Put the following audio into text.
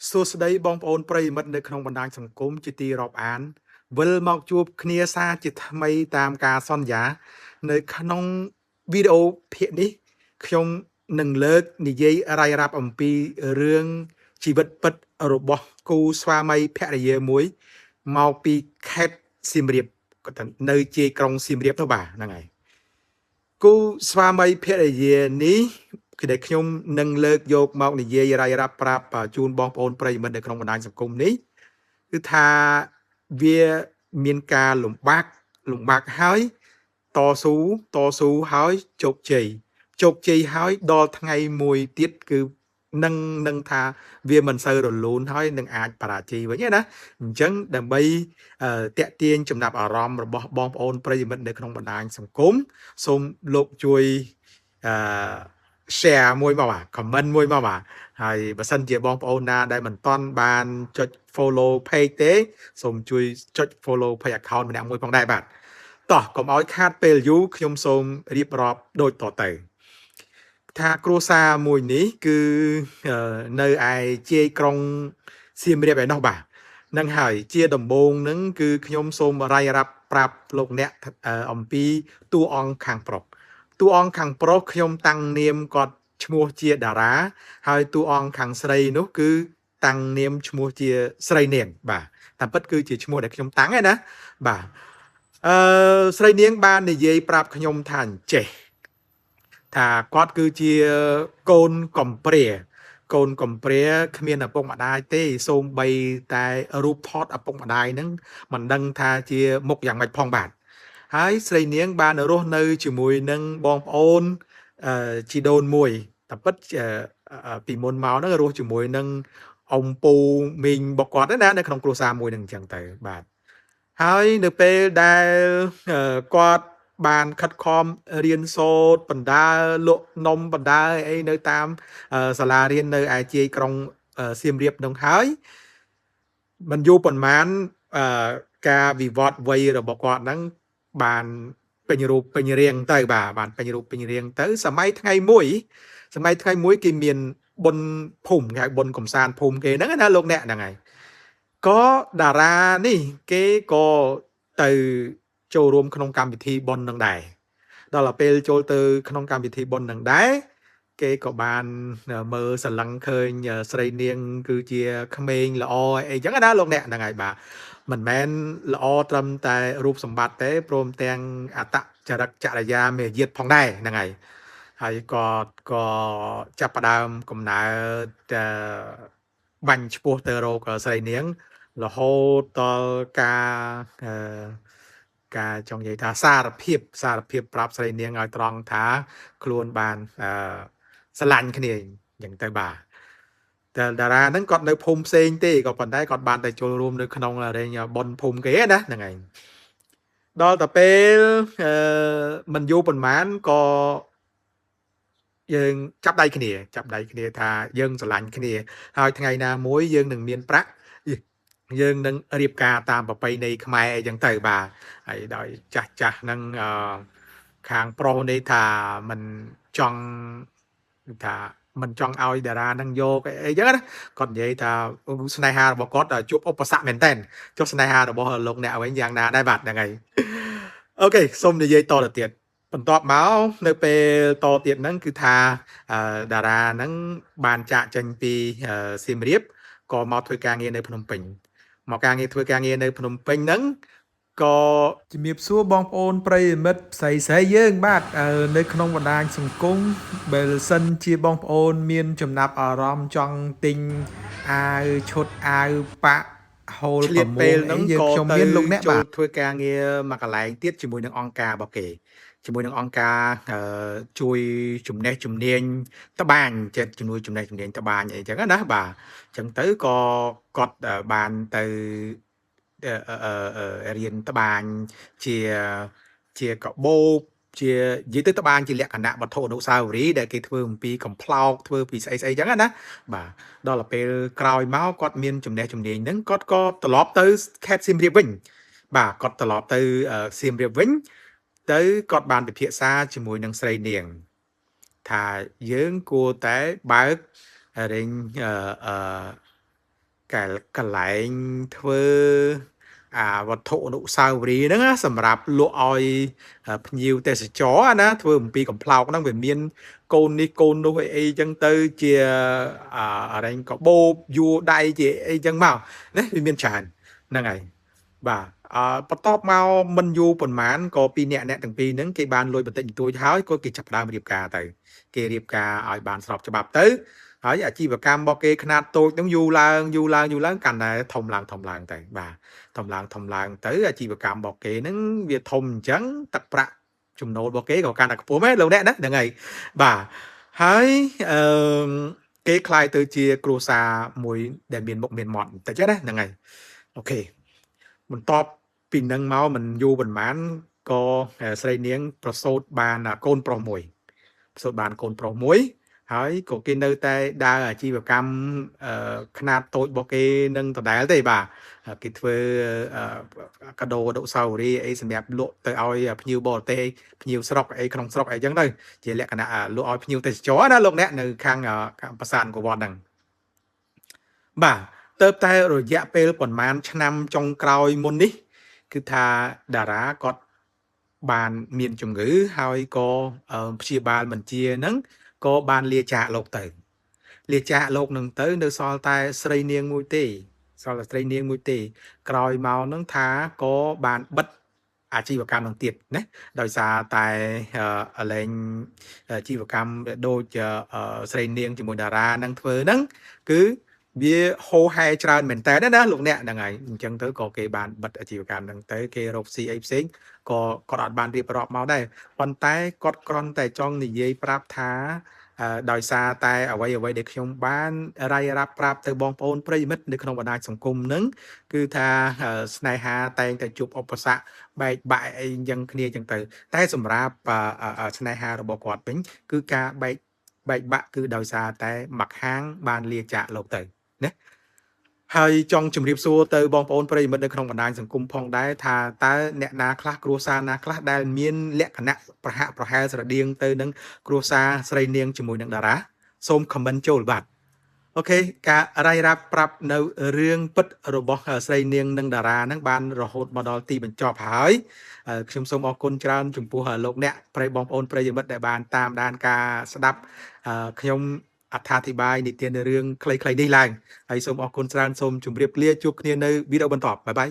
សួស្តីបងប្អូនប្រិយមិត្តនៅក្នុងបណ្ដាញសង្គមជាទីរាប់អានវិលមកជួបគ្នាសារជាថ្មីតាមការសន្យានៅក្នុងវីដេអូភាគនេះខ្ញុំនឹងលើកនិយាយរាយរាប់អំពីរឿងជីវិតពិតរបស់គូស្វាមីភរិយាមួយមកពីខេត្តសៀមរាបគាត់នៅជាយក្រុងសៀមរាបទៅបាទហ្នឹងហើយគូស្វាមីភរិយានេះគឺដែលខ្ញុំនឹងលើកយកមកនិយាយរាយរាប់ប្រាប់ជូនបងប្អូនប្រិយមិត្តនៅក្នុងបណ្ដាញសង្គមនេះគឺថាវាមានការលំបាកហើយតស៊ូហើយជោគជ័យហើយដល់ថ្ងៃមួយទៀតគឺនឹងថាវាមិនសូវរលូនហើយនឹងអាចបរាជ័យវិញណាអញ្ចឹងដើម្បីតាក់ទាញចំណាប់អារម្មណ៍របស់បងប្អូនប្រិយមិត្តនៅក្នុងបណ្ដាញសង្គមសូមលោកជួយshare មួយមកបាទ comment មួយមកបាទហើយបើសិនជាបងប្អូនណាដែលមិនទាន់បានចុច follow page ទេសូមជួយចុច follow page account ម្នាក់មួយផងដែរបាទតោះកុំឲ្យខាតពេលយូរខ្ញុំសូមរៀបរាប់ដូចតទៅថាគ្រួសារមួយនេះគឺនៅឯជាយក្រុងសៀមរាបឯណោះបាទនឹងហើយជាដំបូងនឹងគឺខ្ញុំសូមរាយរាប់ប្រាប់លោកអ្នកអំពីតួអង្គខាងប្រុសខ្ញុំតាំងនាមគាត់ឈ្មោះជាតារាហើយតួអង្គខាងស្រីនោះគឺតាំងនាមឈ្មោះជាស្រីនាងបាទតាមពិតគឺជាឈ្មោះដែលខ្ញុំតាំងឯណាបាទស្រីនាងបាននិយាយប្រាប់ខ្ញុំថាអញ្ចេះថាគាត់គឺជាកូនកំព្រាគ្មានឪពុកម្ដាយទេសូម្បីតែរូបថតឪពុកម្ដាយហ្នឹងមិនដឹងថាជាមុខយ៉ាងម៉េចផងបាទហើយស្រីនាងបានរស់នៅជាមួយនឹងបងប្អូនជីដូនមួយតែពិតពីមុនមកហ្នឹងរស់ជាមួយនឹងអ៊ំពូមីងរបស់គាត់ណានៅក្នុងគ្រួសារមួយហ្នឹងអញ្ចឹងទៅបាទហើយនៅពេលដែលគាត់បានខិតខំរៀនសូត្របណ្ដាលក់នំបណ្ដាអីនៅតាមសាលារៀននៅឯជាយក្រុងសៀមរាបនោះហើយមិនយូរប៉ុន្មានការវិវត្តវ័យរបស់គាត់ហ្នឹងបានពេញរូបពេញរាងទៅបាទបានពេញរូបពេញរាងទៅសម័យថ្ងៃមួយគេមានបុណ្យភូមិគេហៅបុណ្យកំសាន្តភូមិគេហ្នឹងណាលោកអ្នកហ្នឹងហើយក៏តារានេះគេក៏ទៅចូលរួមក្នុងកម្មវិធីបុណ្យនឹងដែរដល់ពេលចូលទៅក្នុងកម្មវិធីបុណ្យនឹងដែរគេក៏បានមើលសឡឹងឃើញស្រីនាងគឺជាក្មេងល្អអីចឹងណាលោកអ្នកហ្នឹងហើយបាទមិនមែនល្អត្រឹមតែរូបសម្បត្តិទេព្រមទាំងអត្តចរិតចរិយាមារយាទផងដែរហ្នឹងហើយក៏ចាប់ផ្ដើមកំណើតបាញ់ឈ្មោះទៅរកស្រីនាងរហូតដល់ការចង់និយាយថាសារភាពប្រាប់ស្រីនាងឲ្យត្រង់ថាខ្លួនបានស្រឡាញ់គ្នាយ៉ាងទៅបាទតែតារាហ្នឹងគាត់នៅភូមិផ្សេងទេក៏ប៉ុន្តែគាត់បានទៅចូលរួមនៅក្នុងរែងបុណ្យភូមិគេណាហ្នឹងហើយដល់តែពេលមិនយូរប៉ុន្មានក៏យើងចាប់ដៃគ្នាថាយើងស្រឡាញ់គ្នាហើយថ្ងៃណាមួយយើងនឹងមានប្រាក់យើងនឹងរៀបការតាមប្រពៃណីខ្មែរអីចឹងទៅបាទហើយដោយចាស់ហ្នឹងខាងប្រុសនេះថាមិនចង់ឲ្យតារាហ្នឹងយកអីចឹងណាគាត់និយាយថាស្នេហារបស់គាត់ជួបឧបសគ្គមែនតើចុះស្នេហារបស់លោកអ្នកវិញយ៉ាងណាដែរបាទហ្នឹងហើយអូខេសូមនិយាយតទៅទៀតបន្ទាប់មកនៅពេលតទៀតហ្នឹងគឺថាតារាហ្នឹងបានចាកចេញពីសៀមរាបក៏មកធ្វើការងារនៅភ្នំពេញធ្វើការងារនៅភ្នំពេញហ្នឹងក៏ជំរាបសួរបងប្អូនប្រិយមិត្តស្រីយើងបាទនៅក្នុងបណ្ដាញសង្គមបើសិនជាបងប្អូនមានចំណាប់អារម្មណ៍ចង់ទិញអាវឈុតអាវប៉ាក់ហូលប្រមូលហ្នឹងខ្ញុំមានលោកអ្នកបាទធ្វើការងារមកកន្លែងទៀតជាមួយនឹងអង្គការរបស់គេជាមួយនឹងអង្គការជួយចំណេះជំនាញត្បាញជំនួយចំណេះជំនាញត្បាញអីចឹងណាបាទអញ្ចឹងទៅក៏គាត់បានទៅរៀនត្បាញជាកបោកជានិយាយទៅត្បាញជាលក្ខណៈវត្ថុអនុស្សាវរីយ៍ដែលគេធ្វើអំពីកំប្លោកធ្វើពីស្អីចឹងណាបាទដល់ពេលក្រោយមកគាត់មានចំណេះជំនាញហ្នឹងគាត់ក៏ត្រឡប់ទៅខេត្តសៀមរាបវិញបាទគាត់ត្រឡប់ទៅសៀមរាបវិញទៅគាត់បានពិភាក្សាជាមួយនឹងស្រីនាងថាយើងគួរតែបើករែង កន្លែងធ្វើវត្ថុអនុស្សាវរីយ៍ហ្នឹងណាសម្រាប់លក់ឲ្យភ្ញៀវទេសចរណាធ្វើអំពីកំប្លោកហ្នឹងវាមានកូននេះកូននោះអីចឹងទៅជារែងកបោបយួរដៃជាអីចឹងមកណាវាមានច្រើនហ្នឹងហើយបាទបន្ទាប់មកមិនយូរប៉ុន្មានក៏ពីរអ្នកទាំងពីរហ្នឹងគេបានលុយបន្តិចបន្តួចហើយក៏គេចាប់ផ្ដើមរៀបការទៅគេរៀបការឲ្យបានស្របច្បាប់ទៅហើយអាជីវកម្មរបស់គេខ្នាតតូចហ្នឹងយូរឡើងកាន់តែធំឡើងទៅបាទធំឡើងទៅអាជីវកម្មរបស់គេហ្នឹងវាធំអញ្ចឹងទឹកប្រាក់ចំណូលរបស់គេក៏កាន់តែខ្ពស់មែនលោកអ្នកណាហ្នឹងហើយបាទហើយគេคล้ายទៅជាគ្រួសារមួយដែលមានមុខមានមាត់តែចឹងណាហ្នឹងហើយអូខេបន្ទាប់ពីនឹងមកមិនយូរប៉ុន្មានក៏ស្រីនាងប្រសូតបានកូនប្រុសមួយហើយក៏គេនៅតែដើរអាជីវកម្មខ្នាតតូចរបស់គេនឹងដដែលទេបាទគេធ្វើកាដូអនុស្សាវរីយ៍អីសម្រាប់លក់ទៅឲ្យភ្ញៀវបរទេសភ្ញៀវស្រុកអីក្នុងស្រុកអីចឹងទៅជាលក្ខណៈលក់ឲ្យភ្ញៀវទេសចរណាលោកអ្នកនៅខាងប្រាសាទអង្គរវត្តហ្នឹងបាទទៅតែរយៈពេលប្រហែលឆ្នាំចុងក្រោយមុននេះគឺថាតារាគាត់បានមានជំងឺហើយក៏ព្យាបាលបញ្ជាហ្នឹងក៏បានលាចាកលោកទៅនឹងទៅនៅសល់តែស្រីនាងមួយទេក្រោយមកហ្នឹងថាក៏បានបិទអាជីវកម្មនឹងទៀតណាដោយសារតែលែងអាជីវកម្មដូចស្រីនាងជាមួយតារានឹងធ្វើហ្នឹងគឺវាហូរហែច្រើនមែនតើណាលោកអ្នកហ្នឹងហើយអញ្ចឹងទៅក៏គេបានបិទអាជីវកម្មហ្នឹងទៅគេរកស៊ីអីផ្សេងក៏គាត់អត់បានរៀបរាប់មកដែរប៉ុន្តែគាត់គ្រាន់តែចង់និយាយប្រាប់ថាដោយសារតែអ្វីដែលខ្ញុំបានរាយរាប់ប្រាប់ទៅបងប្អូនប្រិយមិត្តនៅក្នុងបណ្ដាញសង្គមហ្នឹងគឺថាស្នេហាតែងតែជួបឧបសគ្គបែកបាក់អីយ៉ាងគ្នាចឹងទៅតែសម្រាប់ស្នេហារបស់គាត់វិញគឺការបែកបាក់គឺដោយសារតែម្ខាងបានលាចាកលោកទៅណាហើយចង់ជម្រាបសួរទៅបងប្អូនប្រិយមិត្តនៅក្នុងបណ្ដាញសង្គមផងដែរថាតើអ្នកណាខ្លះគ្រួសារណាខ្លះដែលមានលក្ខណៈប្រហាក់ប្រហែលស្រដៀងទៅនឹងគ្រួសារស្រីនាងជាមួយនឹងតារាសូម comment ចូលបាទអូខេការរាយរាប់ប្រាប់នៅរឿងពិតរបស់ស្រីនាងនិងតារាហ្នឹងបានរហូតមកដល់ទីបញ្ចប់ហើយខ្ញុំសូមអរគុណច្រើនចំពោះលោកអ្នកបងប្អូនប្រិយមិត្តដែលបានតាមដានការស្ដាប់ខ្ញុំអត្ថាធិប្បាយនិទានរឿងខ្លីៗនេះឡើងហើយសូមអរគុណច្រើនសូមជម្រាបលាជួបគ្នានៅវីដេអូបន្តបាយបាយ